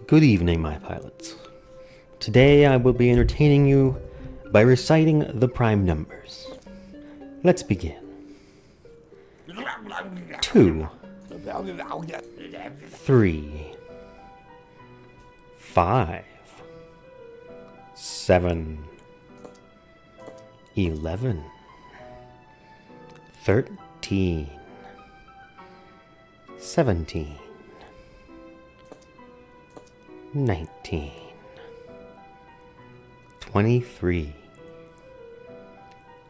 Good evening, my pilots. Today I will be entertaining you by reciting the prime numbers. Let's begin. 2, 3, 5, 7, 11, 13, 17, 19, 23,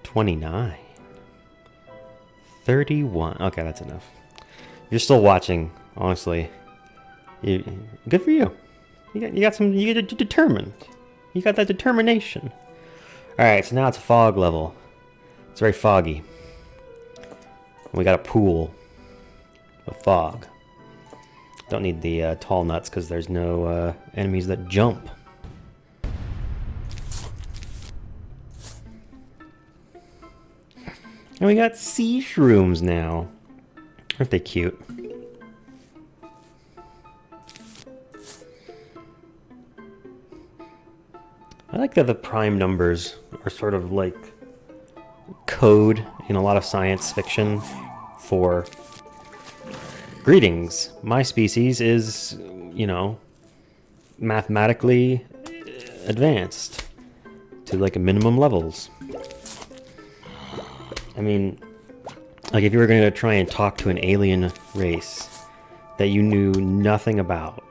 29, 31. Okay, that's enough. You're still watching, honestly. Good for you. You get determined. You got that determination. Alright, so now it's a fog level. It's very foggy. We got a pool with fog. Don't need the tall nuts because there's no enemies that jump. And we got sea shrooms now. Aren't they cute? I like that the prime numbers are sort of like code in a lot of science fiction for greetings. My species is, you know, mathematically advanced to like a minimum levels. I mean, like if you were going to try and talk to an alien race that you knew nothing about,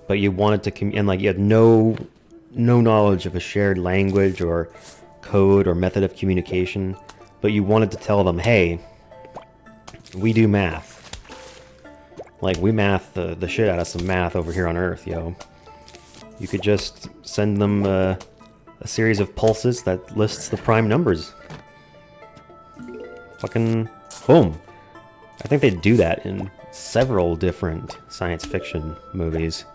but you wanted to and like you had no knowledge of a shared language or code or method of communication, but you wanted to tell them, hey, we do math. Like, we math the shit out of some math over here on Earth, yo. You could just send them a series of pulses that lists the prime numbers. Fucking boom. I think they do that in several different science fiction movies.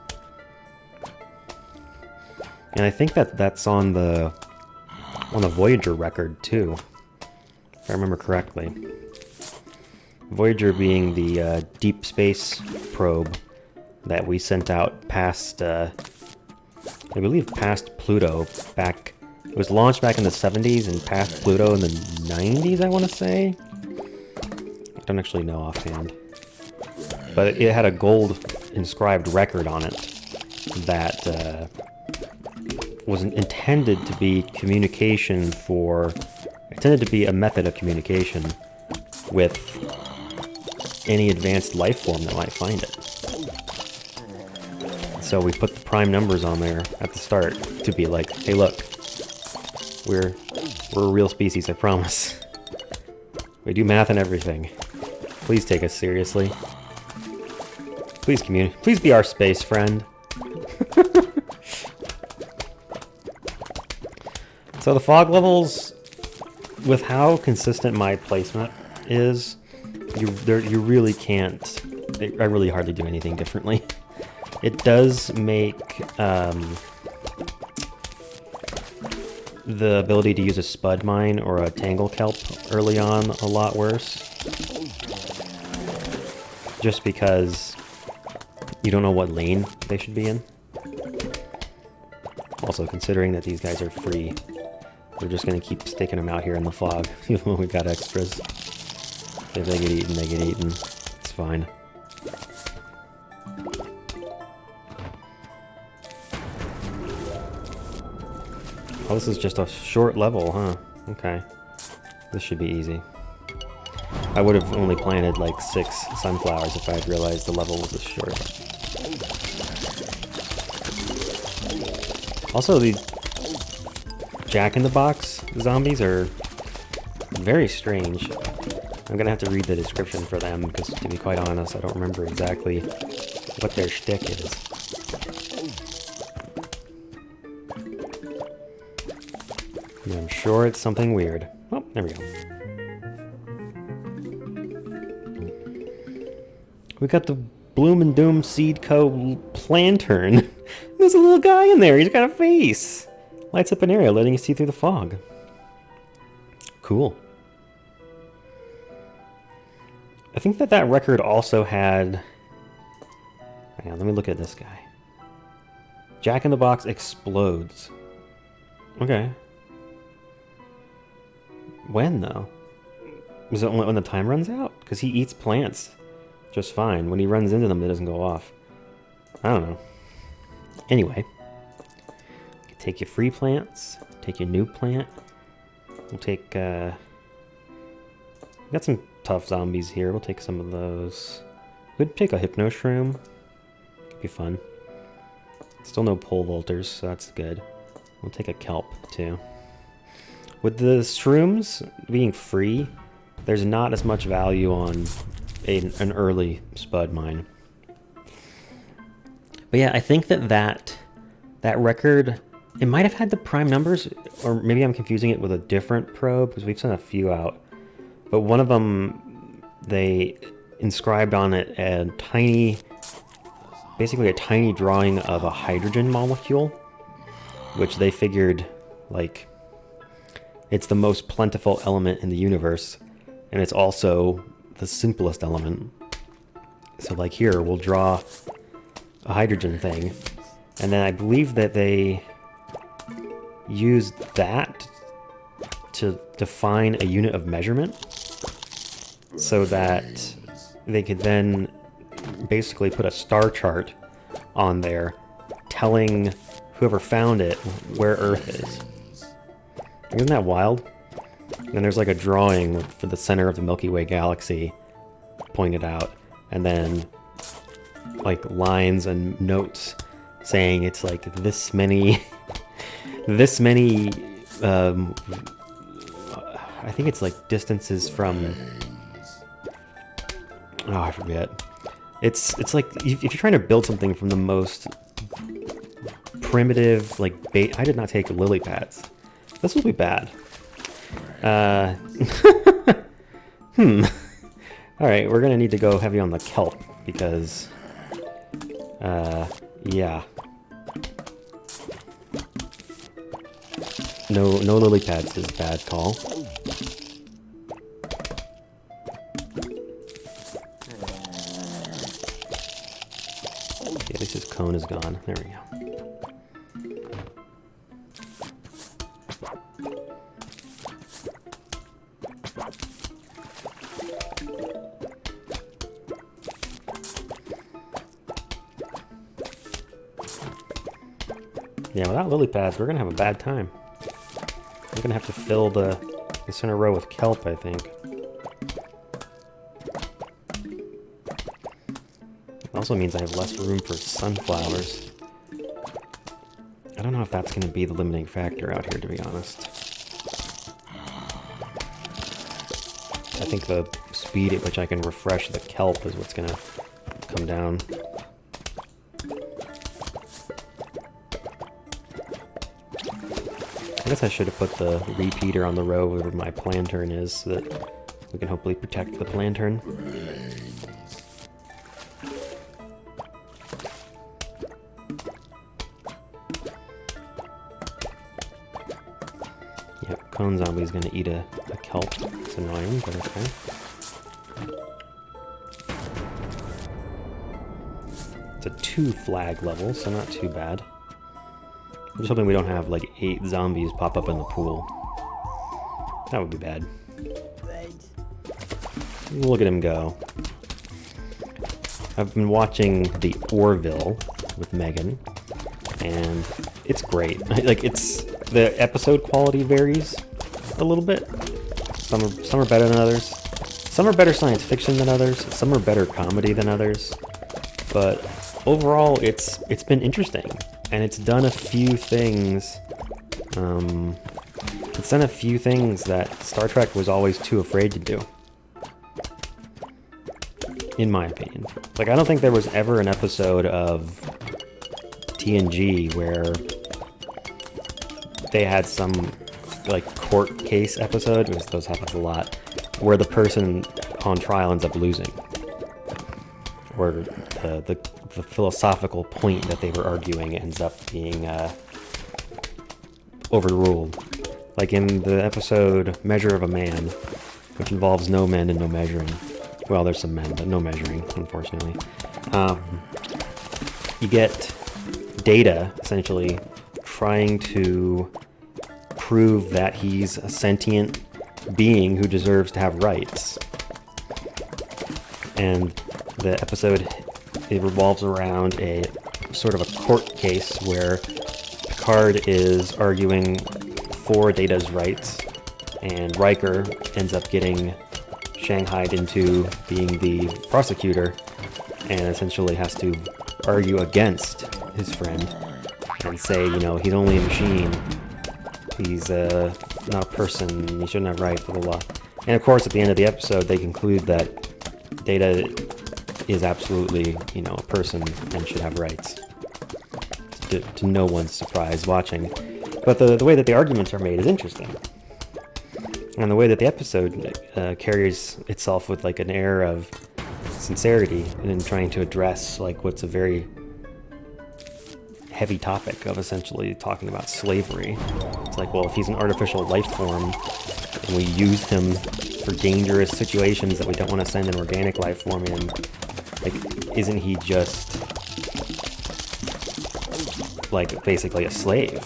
And I think that's on the Voyager record too, if I remember correctly. Voyager being the deep space probe that we sent out past, I believe past Pluto back. It was launched back in the 70s and past Pluto in the 90s, I want to say. I don't actually know offhand. But it had a gold inscribed record on it that was intended to be communication for... intended to be a method of communication with any advanced life form that might find it. So we put the prime numbers on there at the start to be like, hey look, we're a real species, I promise. We do math and everything. Please take us seriously. Please please be our space friend. So the fog levels, with how consistent my placement is, you really can't. I really hardly do anything differently. It does make the ability to use a spud mine or a tangle kelp early on a lot worse. Just because you don't know what lane they should be in. Also, considering that these guys are free, we're just gonna keep sticking them out here in the fog, even when we got extras. If they get eaten, they get eaten. It's fine. Oh, this is just a short level, huh? Okay. This should be easy. I would have only planted like 6 sunflowers if I had realized the level was this short. Also, the Jack-in-the-Box zombies are very strange. I'm gonna have to read the description for them, because to be quite honest, I don't remember exactly what their shtick is. And I'm sure it's something weird. Oh, there we go. We got the Bloom and Doom Seed Co. Plantern. There's a little guy in there. He's got a face. Lights up an area, letting you see through the fog. Cool. I think that record also had... Hang on, let me look at this guy. Jack in the Box explodes. Okay. When, though? Is it only when the time runs out? Because he eats plants just fine. When he runs into them, it doesn't go off. I don't know. Anyway. Take your free plants. Take your new plant. We'll take, got some tough zombies here. We'll take some of those. We'd take a hypno shroom. Could be fun. Still no pole vaulters, so that's good. We'll take a kelp, too. With the shrooms being free, there's not as much value on an early spud mine. But yeah, I think that record, it might have had the prime numbers, or maybe I'm confusing it with a different probe, because we've sent a few out. But one of them, they inscribed on it basically a tiny drawing of a hydrogen molecule, which they figured, like, it's the most plentiful element in the universe, and it's also the simplest element. So, like, here, we'll draw a hydrogen thing, and then I believe that they used that to define a unit of measurement so that they could then basically put a star chart on there telling whoever found it where Earth is. Isn't that wild? And there's like a drawing for the center of the Milky Way galaxy pointed out, and then like lines and notes saying it's like this many I think it's like distances from, oh, I forget. It's like if you're trying to build something from the most primitive, like I did not take lily pads. This will be bad. All right, we're gonna need to go heavy on the kelp because, yeah. No lily pads is a bad call. Okay, at least his cone is gone. There we go. Yeah, without lily pads, we're gonna have a bad time. We're gonna have to fill the center row with kelp, I think. It also means I have less room for sunflowers. I don't know if that's gonna be the limiting factor out here, to be honest. I think the speed at which I can refresh the kelp is what's gonna come down. I guess I should have put the repeater on the row where my plantern is so that we can hopefully protect the plantern. Yep, cone zombie's gonna eat a kelp. It's annoying, but okay. It's a 2 flag level, so not too bad. I'm just hoping we don't have like 8 zombies pop up in the pool. That would be bad. Look at him go. I've been watching the Orville with Megan, and it's great. Like, the episode quality varies a little bit. Some are better than others. Some are better science fiction than others. Some are better comedy than others. But overall, it's been interesting. And it's done a few things. It's done a few things that Star Trek was always too afraid to do. In my opinion. Like, I don't think there was ever an episode of TNG where they had some, like, court case episode, because those happens a lot, where the person on trial ends up losing. Or the philosophical point that they were arguing ends up being overruled. Like in the episode Measure of a Man, which involves no men and no measuring. Well, there's some men, but no measuring, unfortunately. you get Data essentially trying to prove that he's a sentient being who deserves to have rights. And the episode, it revolves around a sort of a court case where Picard is arguing for Data's rights, and Riker ends up getting shanghaied into being the prosecutor and essentially has to argue against his friend and say, you know, he's only a machine. He's not a person. He shouldn't have rights, blah, blah, blah. And of course, at the end of the episode, they conclude that Data is absolutely, you know, a person and should have rights. To no one's surprise watching. But the way that the arguments are made is interesting. And the way that the episode carries itself with like an air of sincerity and in trying to address like what's a very heavy topic of essentially talking about slavery. It's like, well, if he's an artificial life form and we use him for dangerous situations that we don't want to send an organic life form in, like, isn't he just like basically a slave?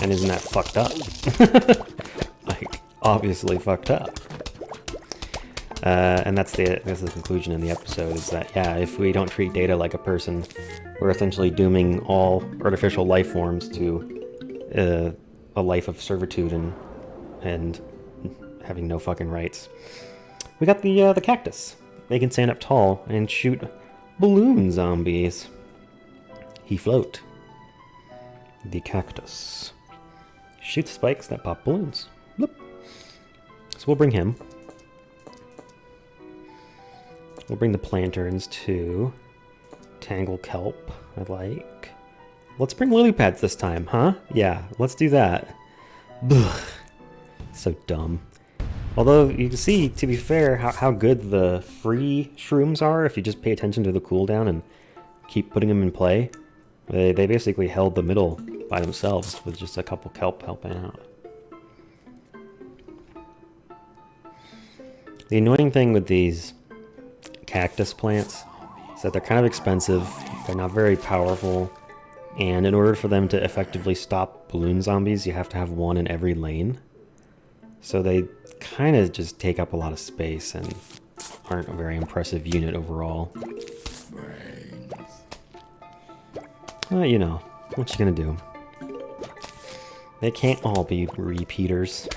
And isn't that fucked up? Like, obviously fucked up. And that's the conclusion in the episode, is that, yeah, if we don't treat Data like a person, we're essentially dooming all artificial life forms to a life of servitude and having no fucking rights. We got the cactus. They can stand up tall and shoot balloon zombies. He float. The cactus shoots spikes that pop balloons. Bloop. So we'll bring him. We'll bring the planterns to Tangle Kelp, I like. Let's bring lily pads this time, huh? Yeah, let's do that. Ugh. So dumb. Although, you can see, to be fair, how good the free shrooms are if you just pay attention to the cooldown and keep putting them in play. They basically held the middle by themselves with just a couple kelp helping out. The annoying thing with these cactus plants is that they're kind of expensive, they're not very powerful, and in order for them to effectively stop balloon zombies, you have to have one in every lane. So they kind of just take up a lot of space and aren't a very impressive unit overall. Well, you know, what you gonna do? They can't all be repeaters.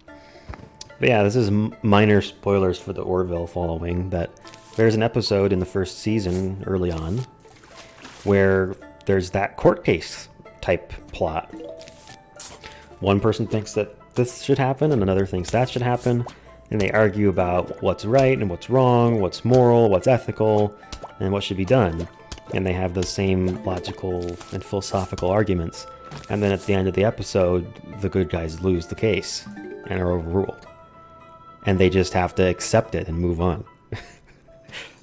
But yeah, this is minor spoilers for the Orville following, that there's an episode in the first season, early on, where there's that court case type plot. One person thinks that this should happen, and another thinks that should happen, and they argue about what's right and what's wrong, what's moral, what's ethical, and what should be done. And they have the same logical and philosophical arguments. And then at the end of the episode, the good guys lose the case and are overruled. And they just have to accept it and move on.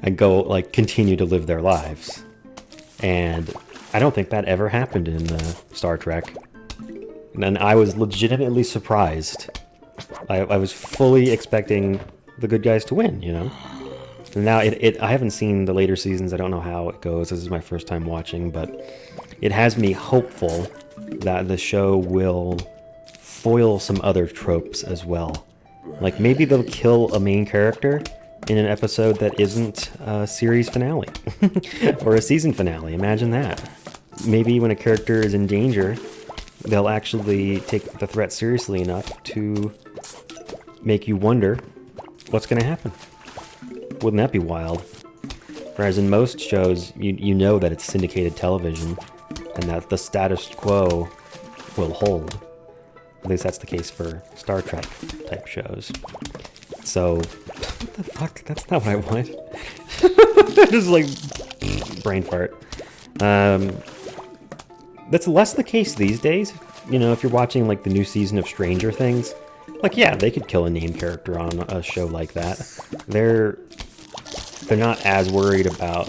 And go, like, continue to live their lives. And I don't think that ever happened in Star Trek. And I was legitimately surprised. I was fully expecting the good guys to win, you know? And now, I haven't seen the later seasons, I don't know how it goes, this is my first time watching, but it has me hopeful that the show will foil some other tropes as well. Like, maybe they'll kill a main character in an episode that isn't a series finale. Or a season finale, imagine that. Maybe when a character is in danger, they'll actually take the threat seriously enough to make you wonder what's going to happen. Wouldn't that be wild? Whereas in most shows, you know that it's syndicated television and that the status quo will hold. At least that's the case for Star Trek type shows. So, what the fuck? That's not what I want. Just like, brain fart. That's less the case these days. You know, if you're watching like the new season of Stranger Things, like, yeah, they could kill a name character on a show like that. They're not as worried about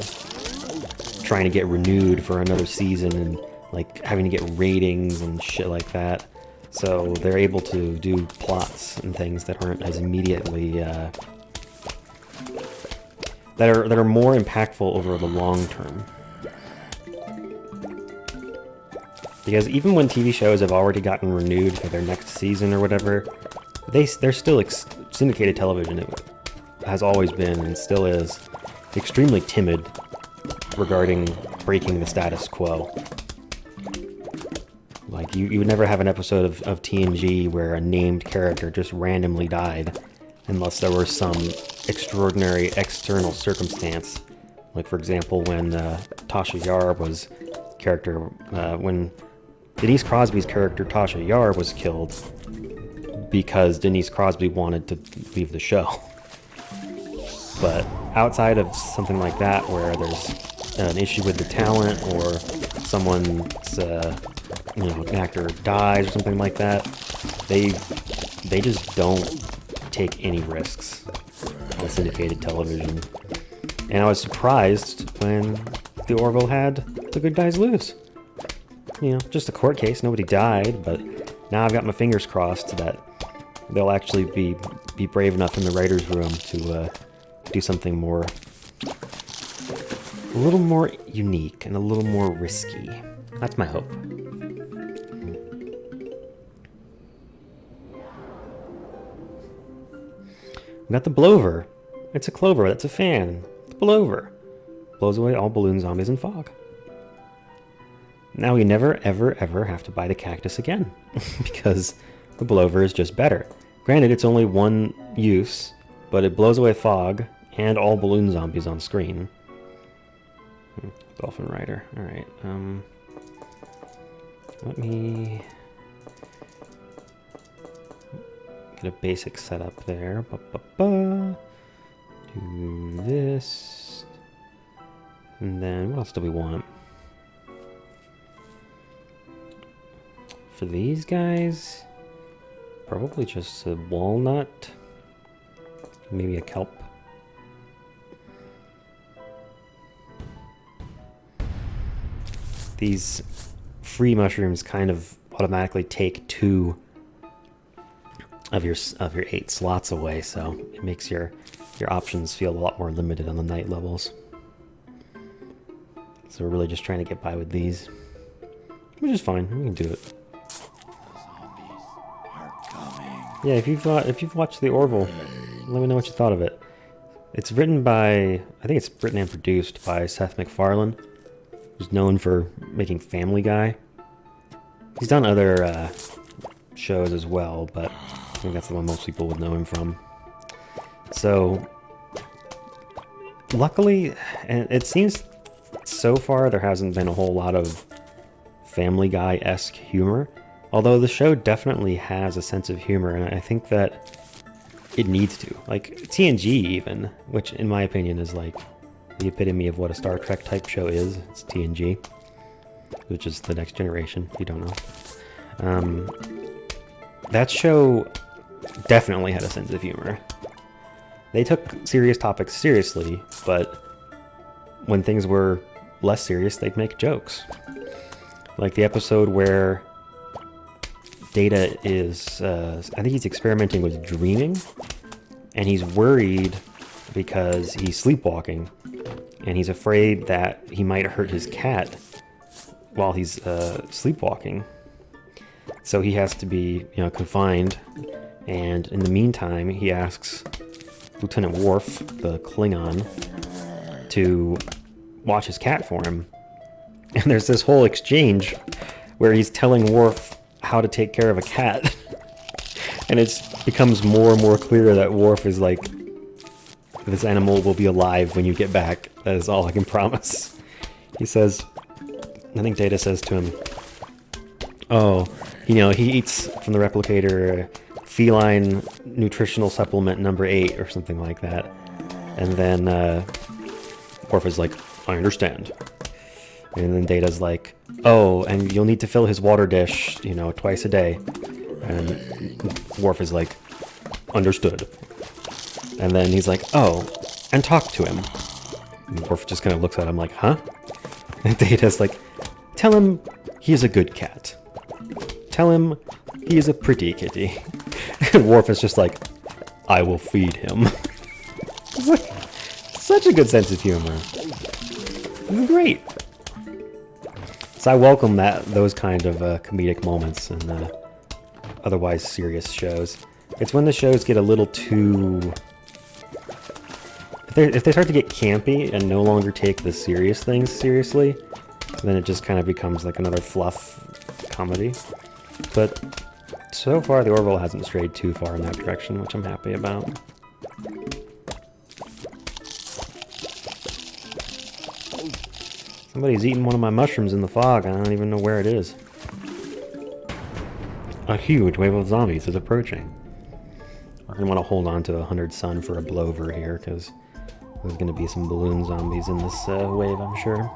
trying to get renewed for another season and like having to get ratings and shit like that. So they're able to do plots and things that aren't as immediately that are more impactful over the long term. Because even when TV shows have already gotten renewed for their next season or whatever, they're still syndicated television. It has always been and still is extremely timid regarding breaking the status quo. Like, you would never have an episode of TNG where a named character just randomly died unless there was some extraordinary external circumstance. Like, for example, when Tasha Yar was character, when Denise Crosby's character Tasha Yar was killed because Denise Crosby wanted to leave the show. But outside of something like that, where there's an issue with the talent or someone's, an actor dies or something like that, they just don't take any risks on syndicated television. And I was surprised when the Orville had the good guys lose. Just a court case, nobody died, but now I've got my fingers crossed that they'll actually be brave enough in the writer's room to do something a little more unique and a little more risky. That's my hope. We got the blower. It's a clover. That's a fan. It's a blower. Blows away all balloon zombies and fog. Now we never, ever, ever have to buy the cactus again because the blower is just better. Granted, it's only one use, but it blows away fog and all balloon zombies on screen. Dolphin Rider. All right. Let me get a basic setup there. Do this. And then what else do we want? For these guys, probably just a walnut, maybe a kelp. These free mushrooms kind of automatically take 2 of your 8 slots away, so it makes your options feel a lot more limited on the night levels. So we're really just trying to get by with these, which is fine. We can do it. Yeah, if you've watched The Orville, let me know what you thought of it. It's written by, I think it's written and produced by Seth MacFarlane, who's known for making Family Guy. He's done other shows as well, but I think that's the one most people would know him from. So, luckily, and it seems so far there hasn't been a whole lot of Family Guy-esque humor. Although the show definitely has a sense of humor, and I think that it needs to. Like, TNG even, which in my opinion is like the epitome of what a Star Trek type show is. It's TNG, which is the Next Generation, if you don't know. That show definitely had a sense of humor. They took serious topics seriously, but when things were less serious, they'd make jokes. Like the episode where Data is, I think he's experimenting with dreaming, and he's worried because he's sleepwalking, and he's afraid that he might hurt his cat while he's sleepwalking. So he has to be, confined, and in the meantime, he asks Lieutenant Worf, the Klingon, to watch his cat for him. And there's this whole exchange where he's telling Worf how to take care of a cat. And it becomes more and more clear that Worf is like, this animal will be alive when you get back. That is all I can promise. He says, I think Data says to him, oh, he eats from the replicator feline nutritional supplement number 8 or something like that. And then Worf is like, I understand. And then Data's like, oh, and you'll need to fill his water dish, twice a day. And Worf is like, understood. And then he's like, oh, and talk to him. And Worf just kind of looks at him like, huh? And Data's like, tell him he is a good cat. Tell him he is a pretty kitty. And Worf is just like, I will feed him. It's like Such a good sense of humor. It's great. So I welcome those kind of comedic moments in otherwise serious shows. It's when the shows get a little too... If they start to get campy and no longer take the serious things seriously, then it just kind of becomes like another fluff comedy. But so far, the Orville hasn't strayed too far in that direction, which I'm happy about. Somebody's eating one of my mushrooms in the fog, and I don't even know where it is. A huge wave of zombies is approaching. We're going to want to hold on to 100 sun for a blowover here, because there's going to be some balloon zombies in this wave, I'm sure.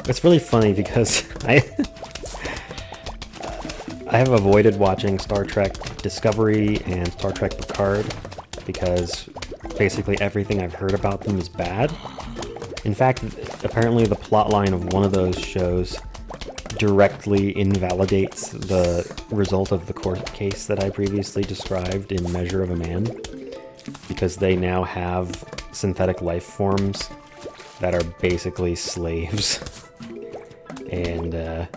It's really funny because I have avoided watching Star Trek Discovery and Star Trek Picard because basically everything I've heard about them is bad. In fact, apparently the plotline of one of those shows directly invalidates the result of the court case that I previously described in Measure of a Man, because they now have synthetic life forms that are basically slaves. And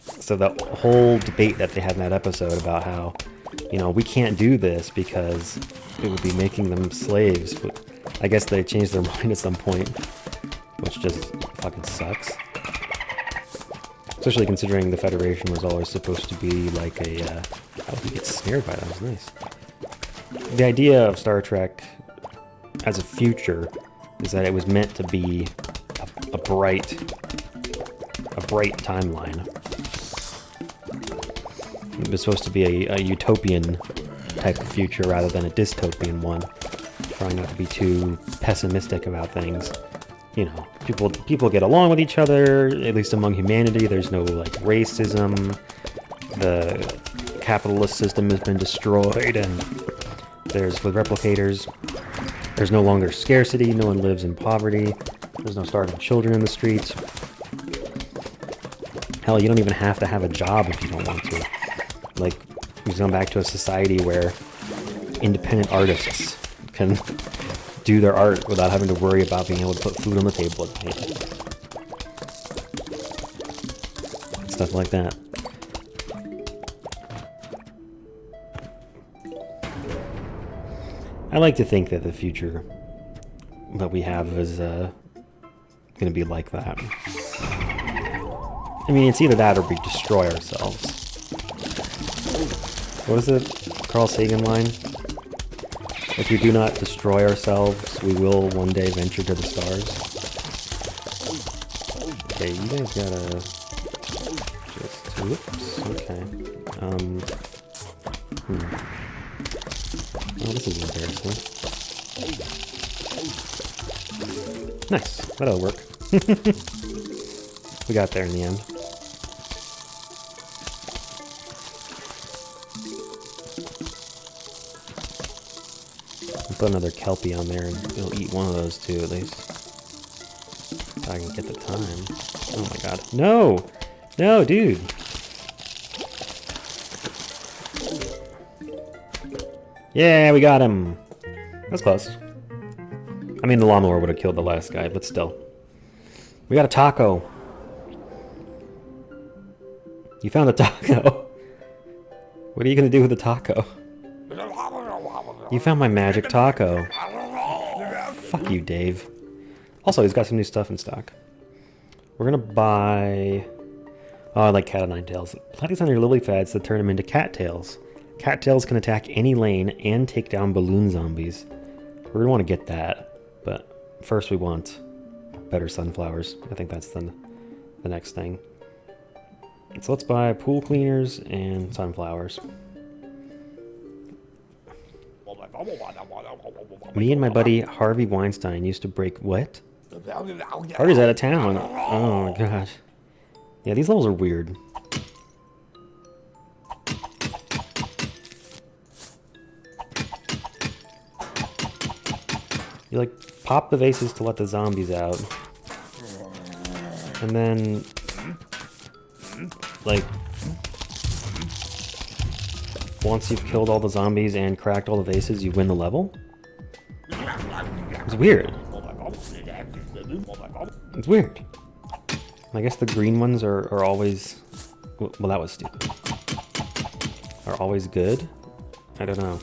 so the whole debate that they had in that episode about how, you know, we can't do this because it would be making them slaves, but I guess they changed their mind at some point, which just fucking sucks. Especially considering the Federation was always supposed to be like a... how did he get snared by that? That was nice. The idea of Star Trek as a future is that it was meant to be a bright timeline. It was supposed to be a utopian type of future rather than a dystopian one. Trying not to be too pessimistic about things. You know, people get along with each other, at least among humanity. There's no, like, racism. The capitalist system has been destroyed, and with replicators, there's no longer scarcity. No one lives in poverty. There's no starving children in the streets. Hell, you don't even have to have a job if you don't want to. Like, we've gone back to a society where independent artists can do their art without having to worry about being able to put food on the table at night. Stuff like that. I like to think that the future that we have is going to be like that. I mean, it's either that or we destroy ourselves. What is the Carl Sagan line? If we do not destroy ourselves, we will one day venture to the stars. Okay, you guys gotta just... Whoops, okay. Oh, this is embarrassing. Nice, that'll work. We got there in the end. Put another Kelpie on there and it'll eat one of those two at least. So I can get the time. Oh my god. No! No, dude! Yeah, we got him! That's close. I mean, the lawnmower would have killed the last guy, but still. We got a taco! You found a taco! What are you gonna do with the taco? You found my magic taco. Fuck you, Dave. Also, he's got some new stuff in stock. We're gonna buy... Oh, I like cat o' nine tails. Practice on your lily pads to turn them into cattails. Cattails can attack any lane and take down balloon zombies. We're gonna want to get that, but first we want better sunflowers. I think that's the next thing. So let's buy pool cleaners and sunflowers. Me and my buddy Harvey Weinstein used to break... What? Harvey's out of town. Oh my gosh. Yeah, these levels are weird. You, like, pop the vases to let the zombies out. And then... like... once you've killed all the zombies and cracked all the vases, you win the level? It's weird. It's weird. I guess the green ones are always... Well, that was stupid. Are always good? I don't know.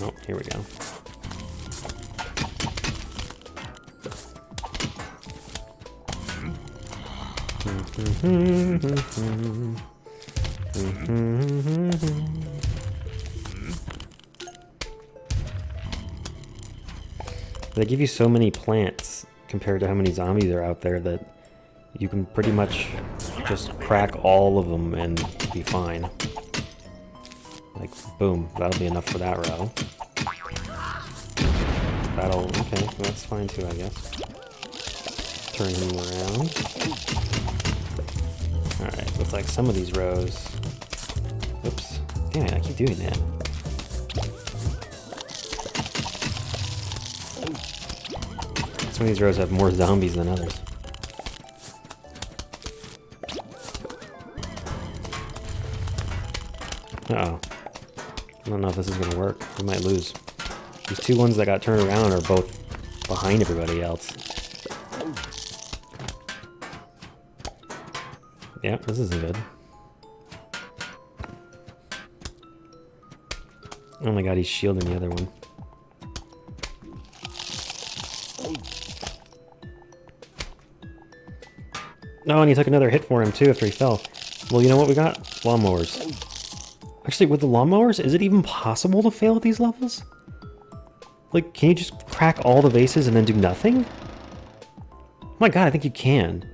Oh, here we go. They give you so many plants compared to how many zombies are out there that you can pretty much just crack all of them and be fine. Like, boom, that'll be enough for that row. That'll, okay, that's fine too, I guess. Turn him around. Alright, looks like some of these rows... Oops. Damn it, I keep doing that. Some of these rows have more zombies than others. Uh-oh. I don't know if this is gonna work. We might lose. These two ones that got turned around are both behind everybody else. Yeah, this isn't good. Oh my god, he's shielding the other one. No, and he took another hit for him too after he fell. Well, you know what we got? Lawnmowers. Actually, with the lawnmowers, is it even possible to fail at these levels? Like, can you just crack all the vases and then do nothing? Oh my god, I think you can.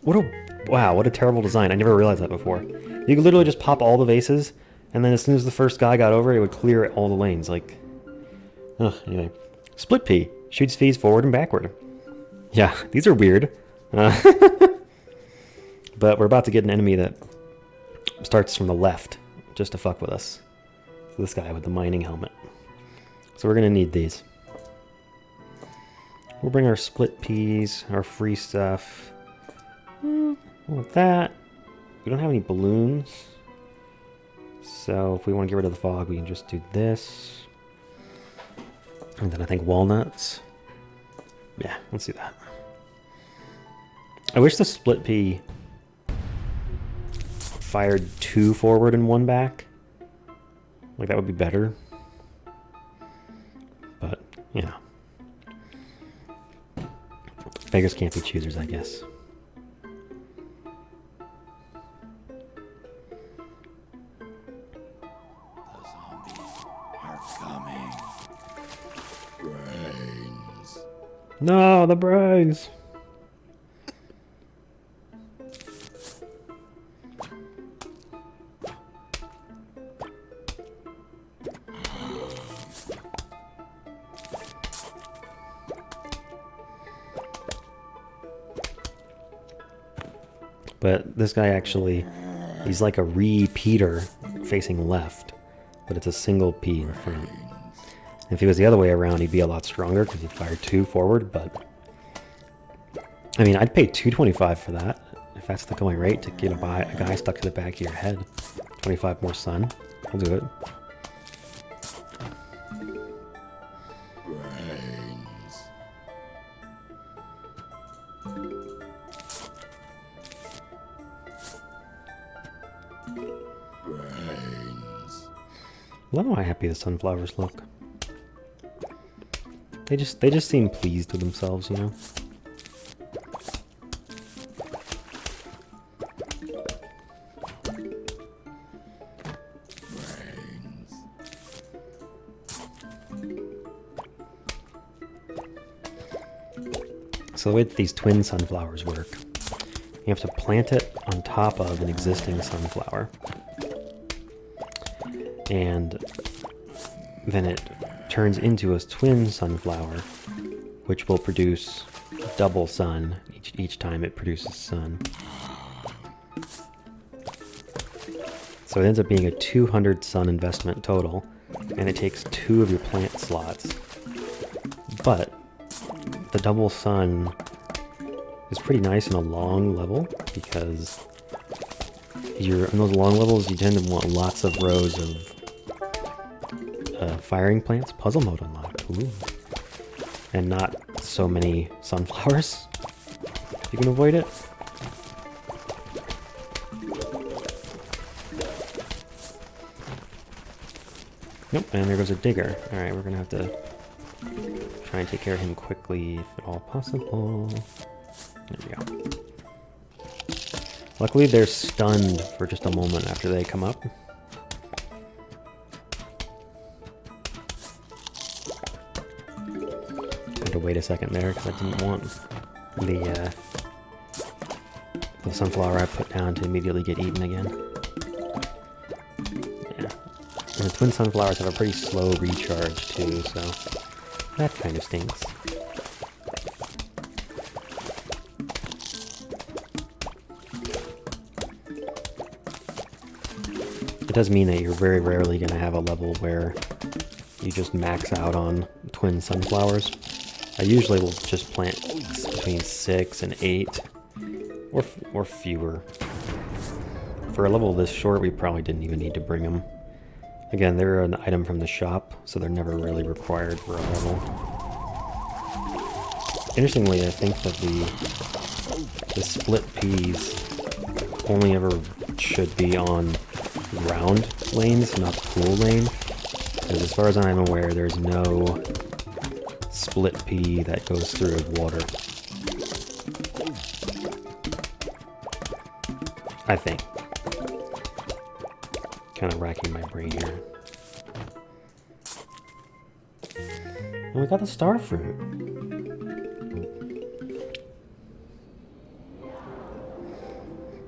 Wow, what a terrible design. I never realized that before. You could literally just pop all the vases, and then as soon as the first guy got over, it would clear all the lanes. Like, ugh, anyway. Split P. Shoots V's forward and backward. Yeah, these are weird. But we're about to get an enemy that starts from the left, just to fuck with us. So this guy with the mining helmet. So we're gonna need these. We'll bring our split peas, our free stuff. With that, we don't have any balloons. So if we want to get rid of the fog, we can just do this. And then I think walnuts. Yeah, let's do that. I wish the split pea fired 2 forward and 1 back. Like, that would be better. But, you know. Beggars can't be choosers, I guess. The zombies are coming. Brains. No, the brains! But this guy actually, he's like a repeater facing left, but it's a single P in front. If he was the other way around, he'd be a lot stronger because he'd fire 2 forward, but I mean, I'd pay $2.25 for that, if that's the going rate, to get a guy stuck to the back of your head. 25 more sun. I'll do it. Brains. Brains. I love how happy the sunflowers look. They just seem pleased with themselves, you know? Brains. So the way that these twin sunflowers work, you have to plant it on top of an existing sunflower. And then it turns into a twin sunflower, which will produce double sun each time it produces sun. So it ends up being a 200 sun investment total, and it takes 2 of your plant slots. But the double sun is pretty nice in a long level, because in those long levels, you tend to want lots of rows of firing plants. Puzzle mode unlocked. Ooh. And not so many sunflowers. You can avoid it. Nope, and there goes a digger. Alright, we're gonna have to try and take care of him quickly, if at all possible. There we go. Luckily, they're stunned for just a moment after they come up. Had to wait a second there because I didn't want the sunflower I put down to immediately get eaten again. Yeah. And the twin sunflowers have a pretty slow recharge too, so that kind of stinks. It does mean that you're very rarely going to have a level where you just max out on twin sunflowers. I usually will just plant between 6 and 8, or fewer. For a level this short, we probably didn't even need to bring them. Again, they're an item from the shop, so they're never really required for a level. Interestingly, I think that the split peas only ever should be on ground lanes, not pool lane. Because as far as I'm aware, there's no split pea that goes through water. I think. Kind of racking my brain here. And we got the star fruit.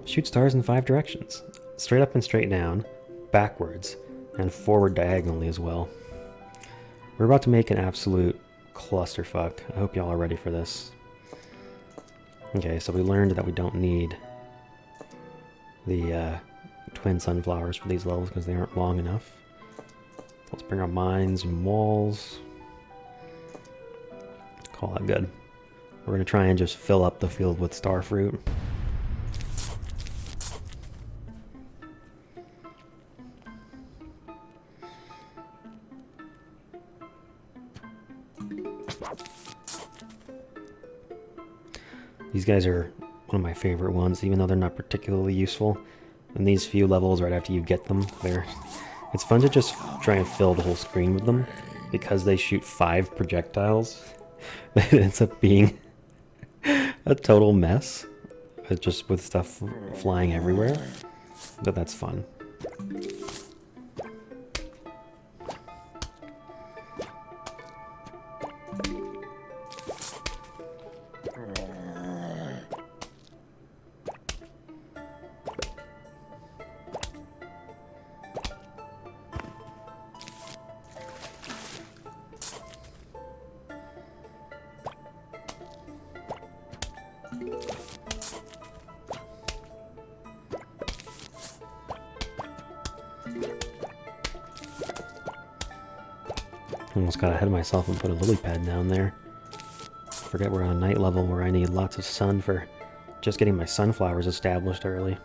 Shoot stars in 5 directions. Straight up and straight down, backwards, and forward diagonally as well. We're about to make an absolute clusterfuck. I hope y'all are ready for this. Okay, so we learned that we don't need the twin sunflowers for these levels because they aren't long enough. Let's bring our mines and walls. Call that good. We're going to try and just fill up the field with star fruit. These guys are one of my favorite ones, even though they're not particularly useful. In these few levels, right after you get them, it's fun to just try and fill the whole screen with them, because they shoot 5 projectiles. It ends up being a total mess, just with stuff flying everywhere, but that's fun. Almost got ahead of myself and put a lily pad down there. Forget we're on a night level where I need lots of sun for just getting my sunflowers established early.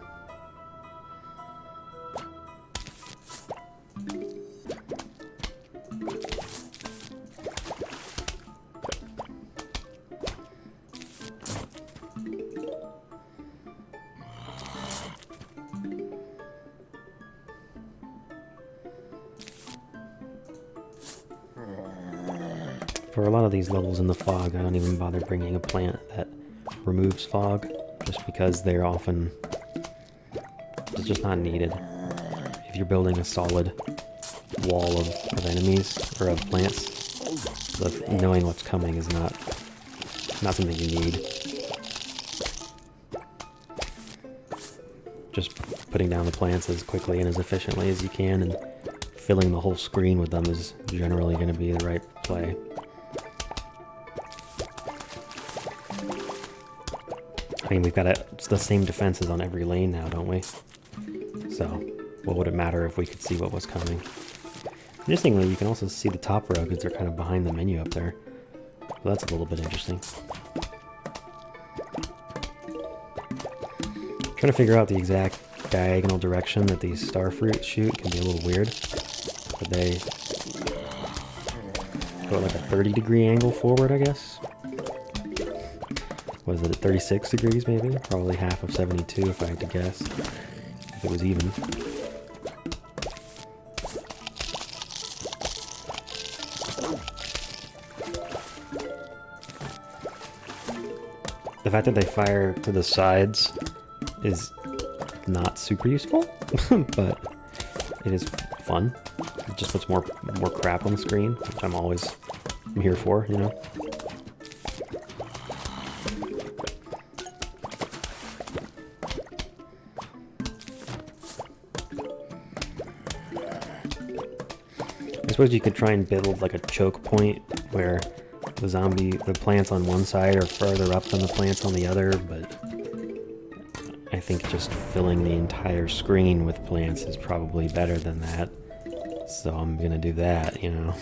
For a lot of these levels in the fog, I don't even bother bringing a plant that removes fog, just because they're often just not needed. If you're building a solid wall of enemies, or of plants, knowing what's coming is not something you need. Just putting down the plants as quickly and as efficiently as you can, and filling the whole screen with them is generally going to be the right play. I mean, we've got the same defenses on every lane now, don't we? So, what would it matter if we could see what was coming? Interestingly, you can also see the top row because they're kind of behind the menu up there. So that's a little bit interesting. Trying to figure out the exact diagonal direction that these star fruits shoot can be a little weird. But they go at like a 30-degree angle forward, I guess. Was it at 36 degrees maybe? Probably half of 72 if I had to guess. If it was even. The fact that they fire to the sides is not super useful, but it is fun. It just puts more crap on the screen, which I'm here for, you know? I suppose you could try and build like a choke point where the plants on one side are further up than the plants on the other, but I think just filling the entire screen with plants is probably better than that. So I'm gonna do that, you know.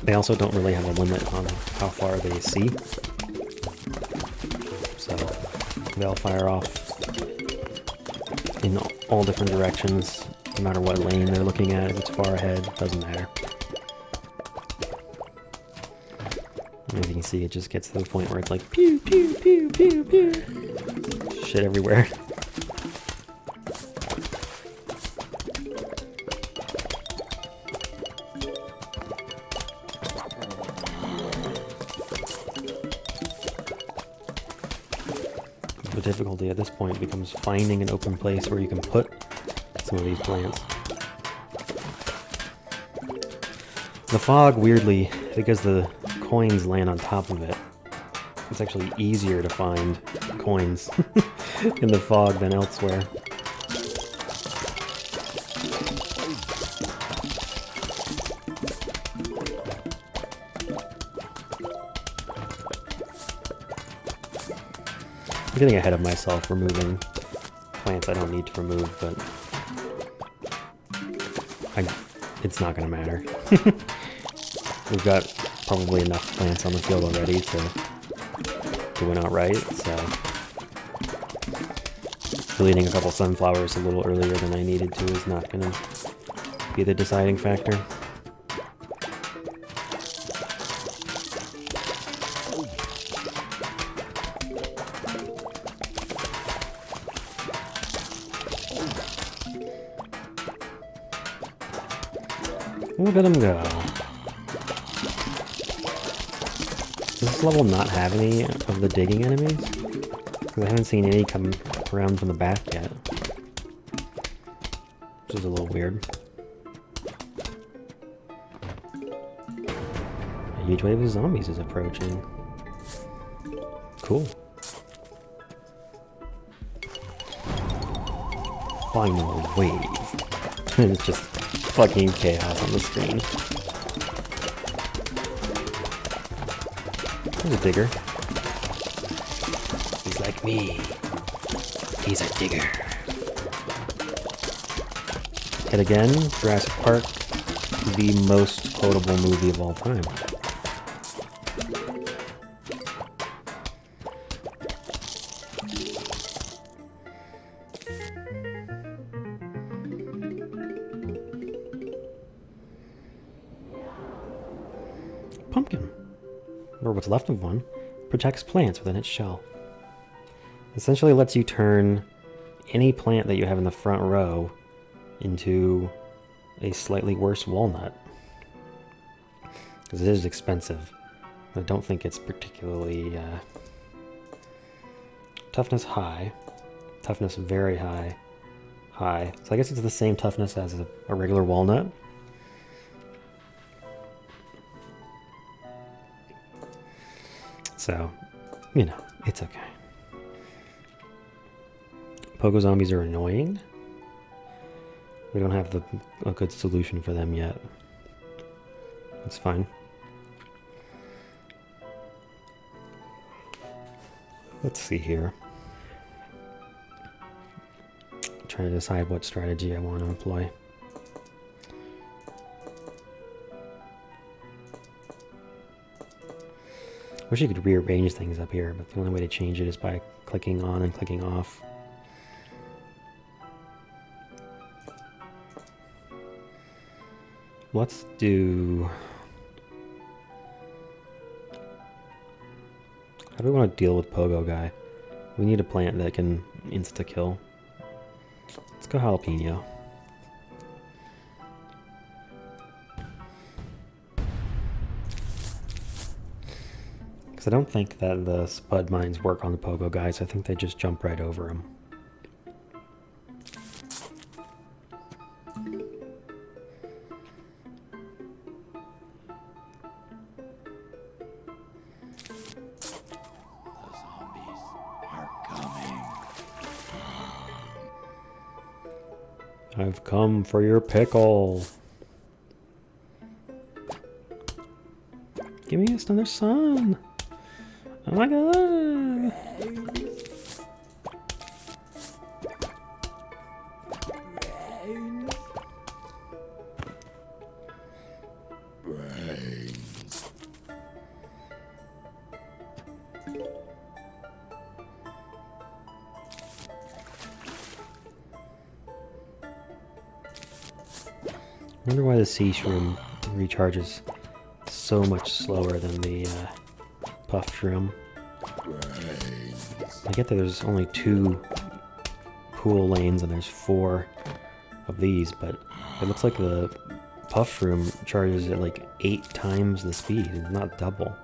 They also don't really have a limit on how far they see. So they'll fire off in all different directions, no matter what lane they're looking at. If it's far ahead, doesn't matter. And as you can see, it just gets to the point where it's like pew, pew, pew, pew, pew. Shit everywhere. The difficulty at this point becomes finding an open place where you can put some of these plants. The fog, weirdly, because the coins land on top of it, it's actually easier to find coins in the fog than elsewhere. I'm getting ahead of myself removing plants I don't need to remove, but it's not going to matter. We've got probably enough plants on the field already to win outright, so deleting a couple sunflowers a little earlier than I needed to is not going to be the deciding factor. Look at him go. Does this level not have any of the digging enemies? Because I haven't seen any come around from the back yet. Which is a little weird. A huge wave of zombies is approaching. Cool. Final wave. It's just fucking chaos on the screen. There's a digger. He's like me. He's a digger. And again, Jurassic Park, the most quotable movie of all time. Pumpkin, or what's left of one, protects plants within its shell. Essentially lets you turn any plant that you have in the front row into a slightly worse walnut. Because it is expensive. I don't think it's particularly toughness high, toughness very high, high. So I guess it's the same toughness as a regular walnut. So, you know, it's okay. Pogo zombies are annoying. We don't have a good solution for them yet. It's fine. Let's see here. I'm trying to decide what strategy I want to employ. Wish you could rearrange things up here, but the only way to change it is by clicking on and clicking off. Let's do... How do we want to deal with Pogo Guy? We need a plant that can insta-kill. Let's go jalapeno. Because I don't think that the spud mines work on the Pogo Guys. I think they just jump right over them. I've come for your pickle. Give me another sun. Oh my god. Brains. I wonder why the sea shroom recharges so much slower than the puff shroom. I get that there's only 2 pool lanes and there's 4 of these, but it looks like the puff shroom charges at like 8 times the speed, not double.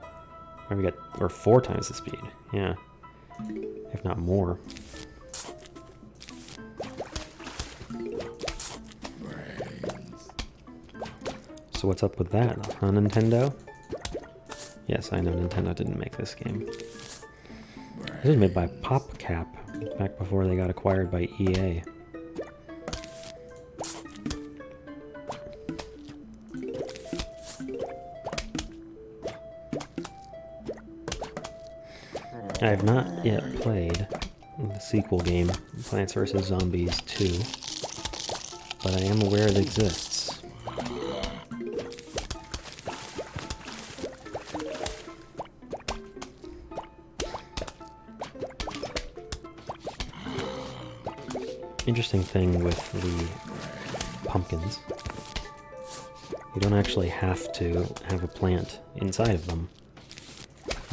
Or 4 times the speed, yeah, if not more. So what's up with that, huh, Nintendo? Yes, I know Nintendo didn't make this game. This was made by PopCap, back before they got acquired by EA. I have not yet played the sequel game, Plants vs. Zombies 2, but I am aware it exists. Interesting thing with the pumpkins, you don't actually have to have a plant inside of them.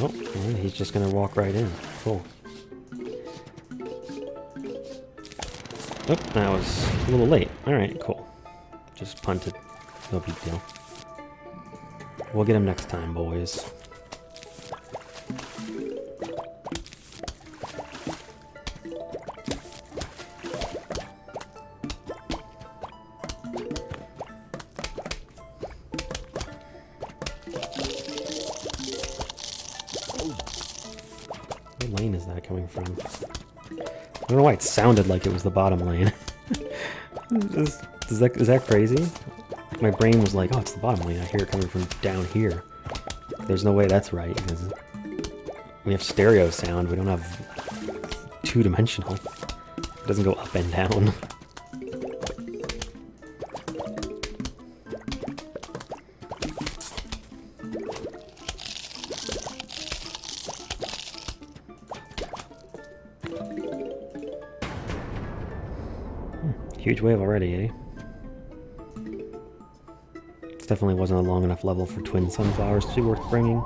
Oh, well, he's just gonna walk right in. Cool. Oh, that was a little late. Alright, cool. Just punted. No big deal. We'll get him next time, boys. What lane is that coming from? I don't know why it sounded like it was the bottom lane. is that crazy? My brain was like, oh, it's the bottom lane. I hear it coming from down here. There's no way that's right, because we have stereo sound. We don't have two-dimensional. It doesn't go up and down. Huge wave already, eh? This definitely wasn't a long enough level for twin sunflowers to be worth bringing.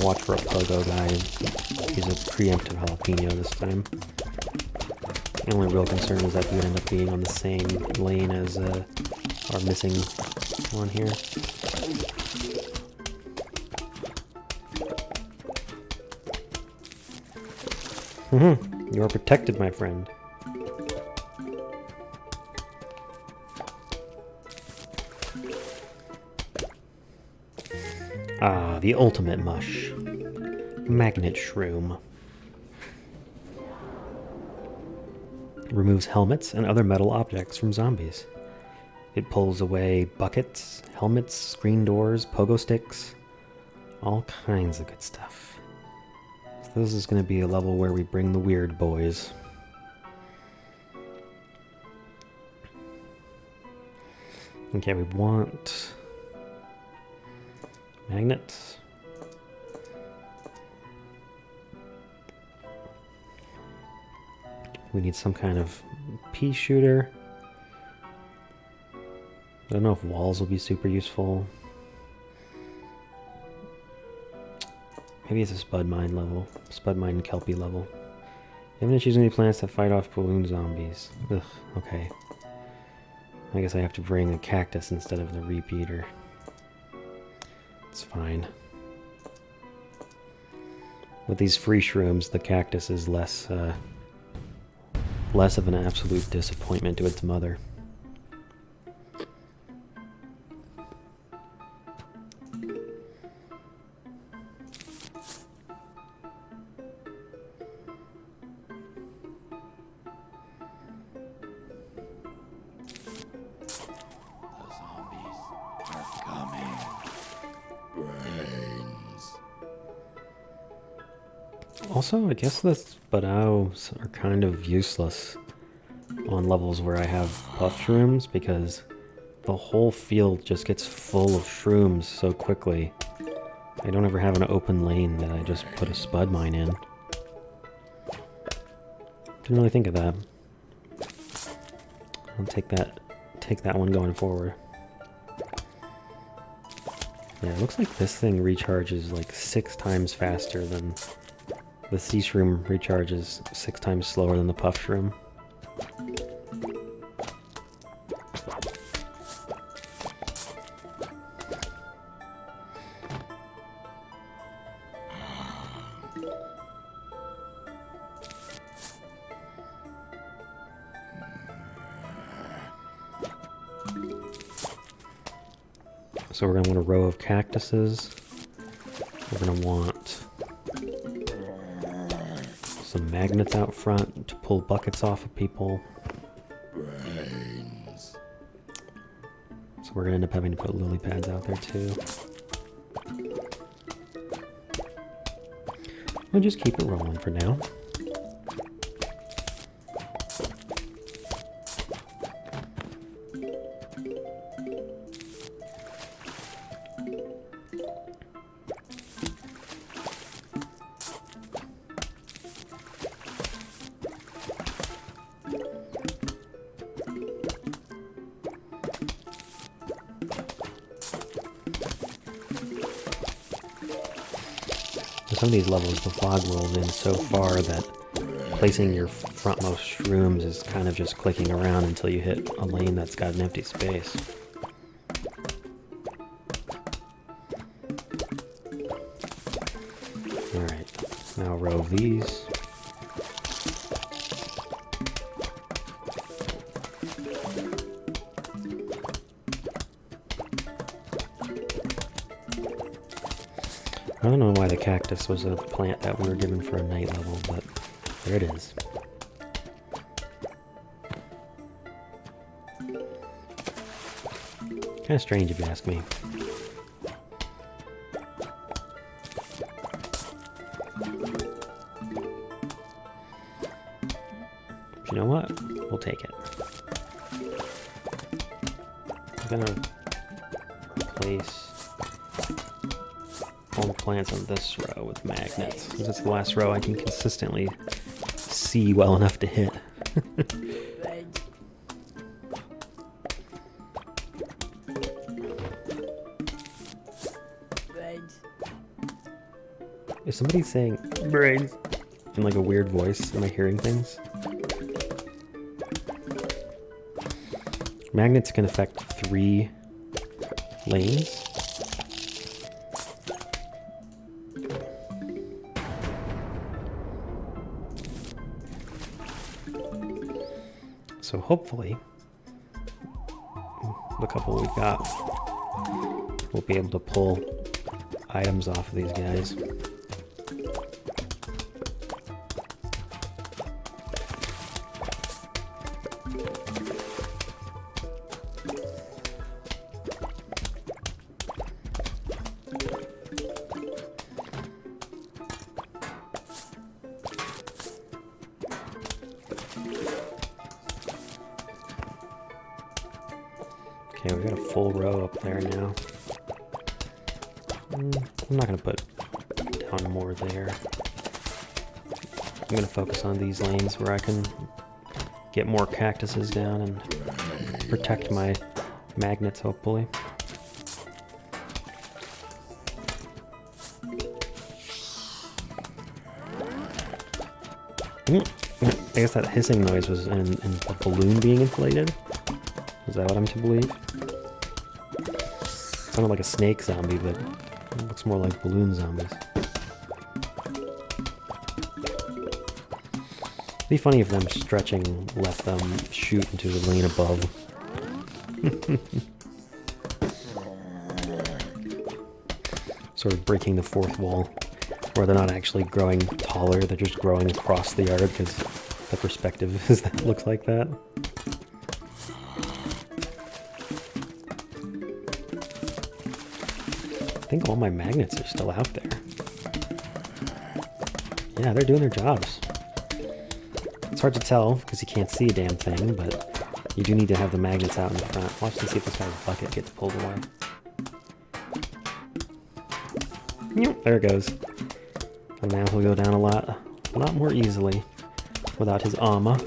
Watch for a Pogo Guy. He's a preemptive jalapeno this time. The only real concern is that we would end up being on the same lane as our missing one here. You are protected, my friend. Ah, the ultimate mush. Magnet Shroom. Removes helmets and other metal objects from zombies. It pulls away buckets, helmets, screen doors, pogo sticks, all kinds of good stuff. So this is going to be a level where we bring the weird boys. Okay, we want magnets. We need some kind of pea shooter. I don't know if walls will be super useful. Maybe it's a Spud Mine level. Spud Mine Kelpie level. You haven't chosen any plants that fight off balloon zombies. Ugh, okay. I guess I have to bring a cactus instead of the repeater. It's fine. With these free shrooms, the cactus is less of an absolute disappointment to its mother. Also, I guess the Spadaux are kind of useless on levels where I have buff shrooms because the whole field just gets full of shrooms so quickly. I don't ever have an open lane that I just put a Spud Mine in. Didn't really think of that. I'll take that one going forward. Yeah, it looks like this thing recharges like 6 times faster than the sea shroom recharges 6 times slower than the puff shroom. So we're going to want a row of cactuses. We're going to want some magnets out front to pull buckets off of people. Brains. So we're going to end up having to put lily pads out there too. We'll just keep it rolling for now. Some of these levels, the fog rolls in so far that placing your frontmost shrooms is kind of just clicking around until you hit a lane that's got an empty space. Alright, now row of these. I don't know why the cactus was a plant that we were given for a night level, but there it is. Kind of strange if you ask me. But you know what? We'll take it. I'm gonna replace all the plants on this row with magnets. Because it's the last row I can consistently see well enough to hit. Is somebody saying brains in like a weird voice? Am I hearing things? Magnets can affect 3 lanes. So hopefully, the couple we've got, we'll be able to pull items off of these guys. Okay, we got a full row up there now. I'm not gonna put down more there. I'm gonna focus on these lanes where I can get more cactuses down and protect my magnets, hopefully. I guess that hissing noise was in the balloon being inflated. Is that what I'm to believe? Sounded like a snake zombie, but it looks more like balloon zombies. It'd be funny if them stretching let them shoot into the lane above. Sort of breaking the fourth wall. Where they're not actually growing taller, they're just growing across the yard because the perspective is that looks like that. I think all my magnets are still out there. Yeah, they're doing their jobs. It's hard to tell because you can't see a damn thing, but you do need to have the magnets out in the front. Watch and see if this guy's bucket gets pulled away. Yep, there it goes. And now he'll go down a lot more easily without his armor.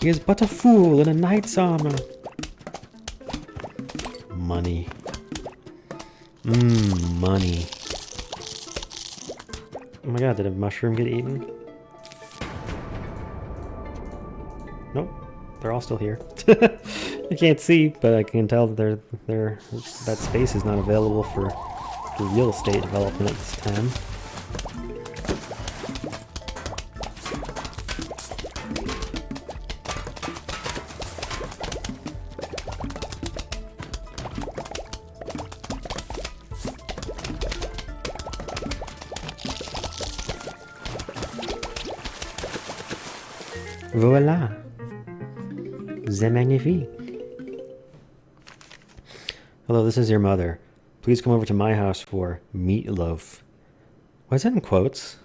He is but a fool in a knight's armor. Money. Money. Oh my god, did a mushroom get eaten? Nope. They're all still here. I can't see, but I can tell that that space is not available for real estate development at this time. Voila! C'est magnifique. Hello, this is your mother. Please come over to my house for meatloaf. Why is that in quotes?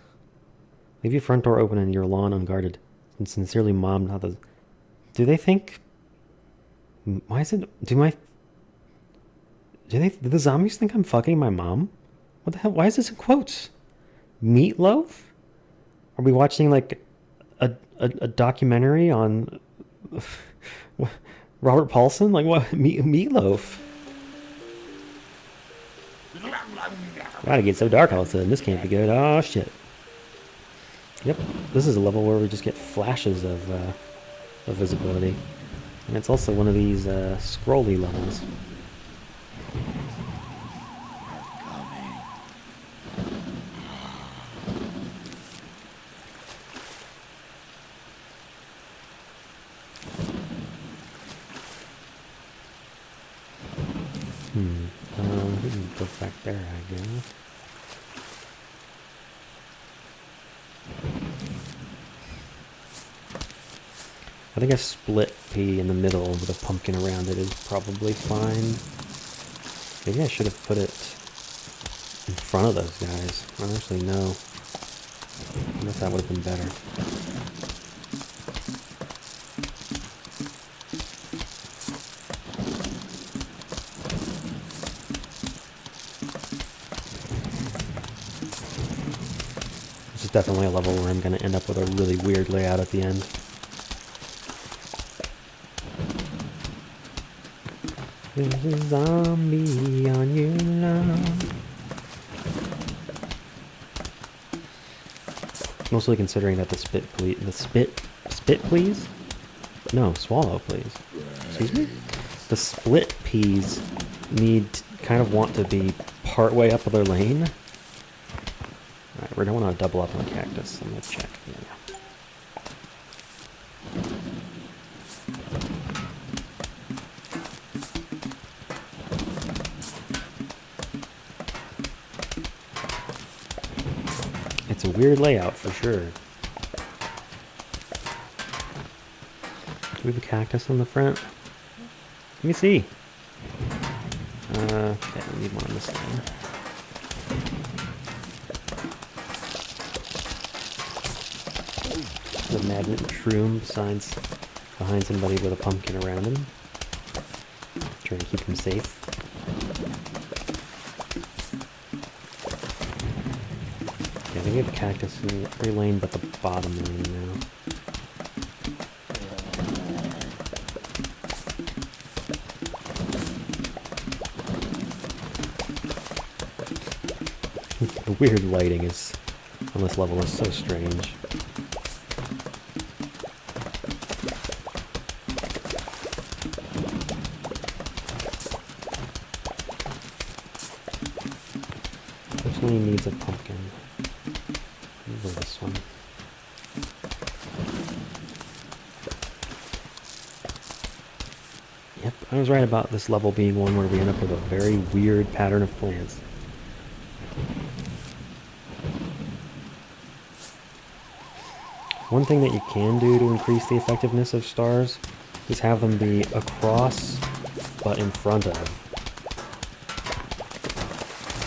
Leave your front door open and your lawn unguarded. And sincerely, Mom, not the... Do they think... Why is it... Do the zombies think I'm fucking my mom? What the hell? Why is this in quotes? Meatloaf? Are we watching, like, a documentary on... Robert Paulson? Like, what? Meatloaf? Wow, it gets so dark all of a sudden. This can't be good. Oh, shit. Yep, this is a level where we just get flashes of visibility. And it's also one of these scrolly levels. We can go back there, I guess. I think a split pea in the middle with a pumpkin around it is probably fine. Maybe I should have put it in front of those guys. I don't actually know. I wonder if that would have been better. This is definitely a level where I'm going to end up with a really weird layout at the end. There's a zombie on your lawn. Mostly considering that the spit please? No, swallow please. Excuse me? The split peas kind of want to be part way up their lane. Alright, we don't want to double up on cactus. I'm gonna check. Yeah. It's a weird layout for sure. Do we have a cactus on the front? Let me see. Okay, we need one on this side. The magnet shroom behind somebody with a pumpkin around him. Trying to keep him safe. Yeah, I think we have cactus in every lane but the bottom lane now. The weird lighting is on this level is so strange. Which lane needs a pumpkin? Maybe this one. Yep, I was right about this level being one where we end up with a very weird pattern of plants. One thing that you can do to increase the effectiveness of stars is have them be across, but in front of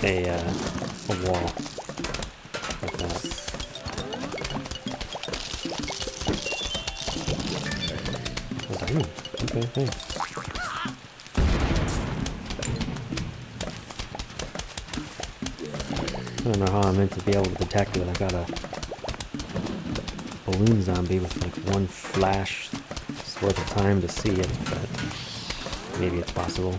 a wall, like that. Oh, diamond. Okay, thanks. I don't know how I'm meant to be able to detect it. I got a balloon zombie with like one flash worth of time to see it, but maybe it's possible.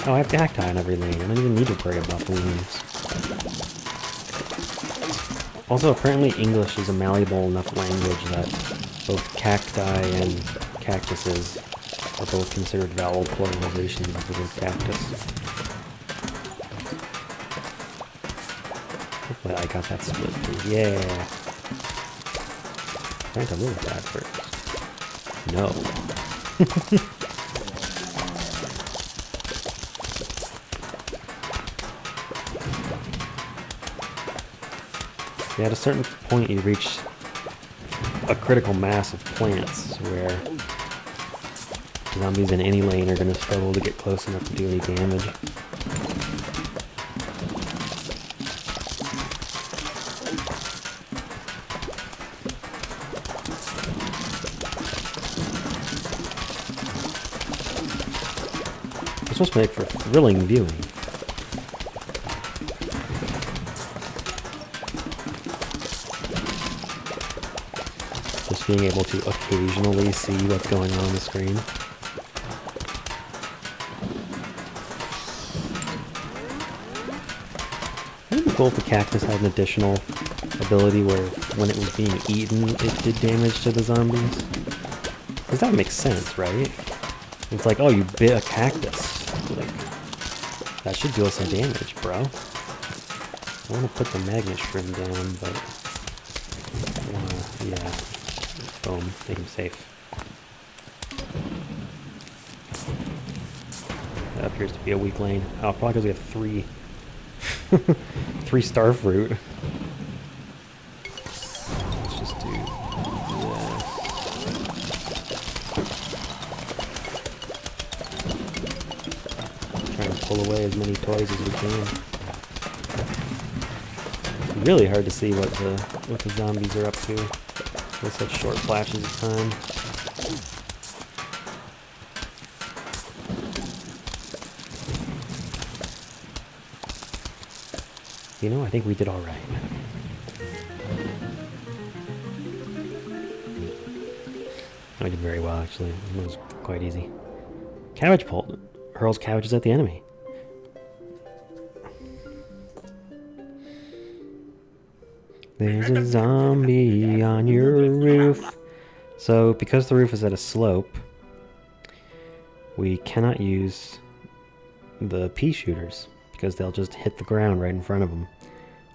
Oh, I have cacti in every lane. I don't even need to worry about balloons. Also, apparently English is a malleable enough language that both cacti and cactuses are both considered vowel pluralizations of the word cactus. Hopefully I got that split through. Yeah! Trying to move that first. No. Yeah, at a certain point you reach a critical mass of plants where zombies in any lane are going to struggle to get close enough to do any damage. It's supposed to make for thrilling viewing. Just being able to occasionally see what's going on the screen. It would be cool if the cactus had an additional ability where when it was being eaten, it did damage to the zombies. Because that would make sense, right? It's like, oh, you bit a cactus. Like, that should deal some damage, bro. I want to put the magnet shroom down, but I want to, yeah. Boom, make him safe. That appears to be a weak lane. Oh, probably because we have three. 3 star fruit. Let's just do this. Trying to pull away as many toys as we can. It's really hard to see what the zombies are up to with such short flashes of time. You know, I think we did all right. I did very well, actually. It was quite easy. Cabbage pult hurls cabbages at the enemy. There's a zombie on your roof. So, because the roof is at a slope, we cannot use the pea shooters, because they'll just hit the ground right in front of them.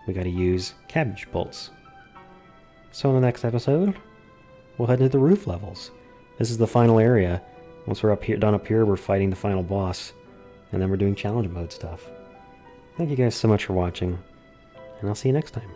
We gotta use cabbage bolts. So in the next episode, we'll head into the roof levels. This is the final area. Once we're done up here, we're fighting the final boss. And then we're doing challenge mode stuff. Thank you guys so much for watching, and I'll see you next time.